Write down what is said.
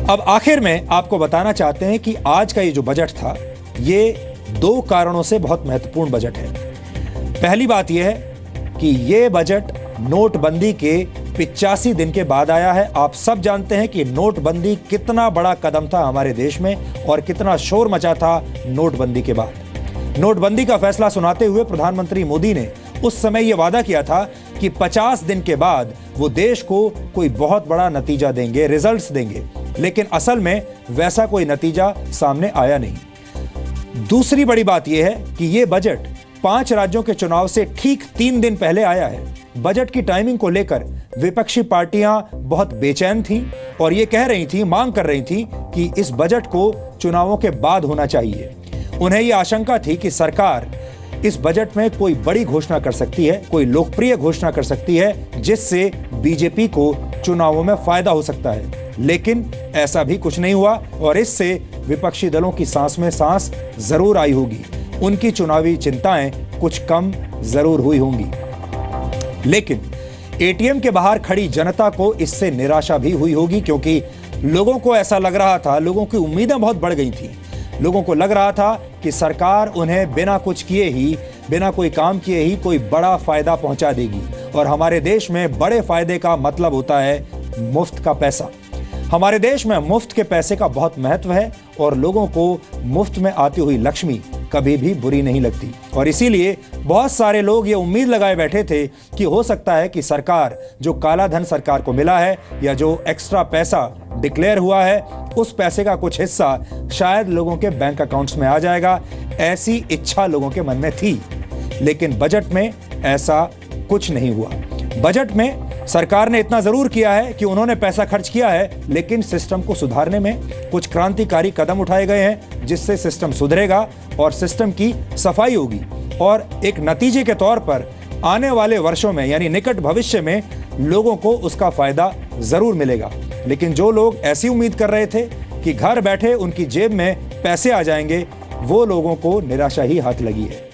अब आखिर में आपको बताना चाहते हैं कि आज का ये जो बजट था, ये 2 कारणों से बहुत महत्वपूर्ण बजट है। पहली बात यह है कि ये बजट नोटबंदी के 85 दिन के बाद आया है। आप सब जानते हैं कि नोटबंदी कितना बड़ा कदम था हमारे देश में और कितना शोर मचा था नोटबंदी के बाद। नोटबंदी का फैसला सुनाते हुए प्रधानमंत्री मोदी ने उस समय यह वादा किया था कि 50 दिन के बाद वो देश को कोई बहुत बड़ा नतीजा देंगे, रिजल्ट्स देंगे, लेकिन असल में वैसा कोई नतीजा सामने आया नहीं। दूसरी बड़ी बात यह है कि यह बजट 5 राज्यों के चुनाव से ठीक 3 दिन पहले आया है। बजट की टाइमिंग को लेकर विपक्षी पार्टियां बहुत बेचैन थीं और ये कह रही थीं, मांग कर रही थीं कि इस बजट को चुनावों के बाद होना चाहिए। उन्हें यह आशंका थी कि सरकार इस बजट में कोई बड़ी घोषणा कर सकती है, कोई लोकप्रिय घोषणा कर सकती है जिससे बीजेपी को चुनावों में फायदा हो सकता है। लेकिन ऐसा भी कुछ नहीं हुआ और इससे विपक्षी दलों की सांस में सांस जरूर आई होगी। उनकी चुनावी चिंताएं कुछ कम जरूर हुई होंगी। लेकिन एटीएम के बाहर खड़ी जनता को इससे निराशा भी हुई होगी, क्योंकि लोगों को ऐसा लग रहा था, लोगों की उम्मीदें बहुत बढ़ गई थी। लोगों को लग रहा था कि सरकार उन्हें बिना कुछ किए ही, बिना कोई काम किए ही कोई बड़ा फायदा पहुंचा देगी। और हमारे देश में बड़े फायदे का मतलब होता है मुफ्त का पैसा। हमारे देश में मुफ्त के पैसे का बहुत महत्व है और लोगों को मुफ्त में आती हुई लक्ष्मी कभी भी बुरी नहीं लगती। और इसीलिए बहुत सारे लोग ये उम्मीद लगाए बैठे थे कि हो सकता है कि सरकार, जो काला धन सरकार को मिला है या जो एक्स्ट्रा पैसा डिक्लेयर हुआ है, उस पैसे का कुछ हिस्सा शायद लोगों के बैंक अकाउंट्स में आ जाएगा। ऐसी इच्छा लोगों के मन में थी, लेकिन बजट में ऐसा कुछ नहीं हुआ। बजट में सरकार ने इतना जरूर किया है कि उन्होंने पैसा खर्च किया है, लेकिन सिस्टम को सुधारने में कुछ क्रांतिकारी कदम उठाए गए हैं जिससे सिस्टम सुधरेगा और सिस्टम की सफाई होगी। और एक नतीजे के तौर पर आने वाले वर्षों में, यानी निकट भविष्य में, लोगों को उसका फायदा जरूर मिलेगा। लेकिन जो लोग ऐसी उम्मीद कर रहे थे कि घर बैठे उनकी जेब में पैसे आ जाएंगे, वो लोगों को निराशा ही हाथ लगी है।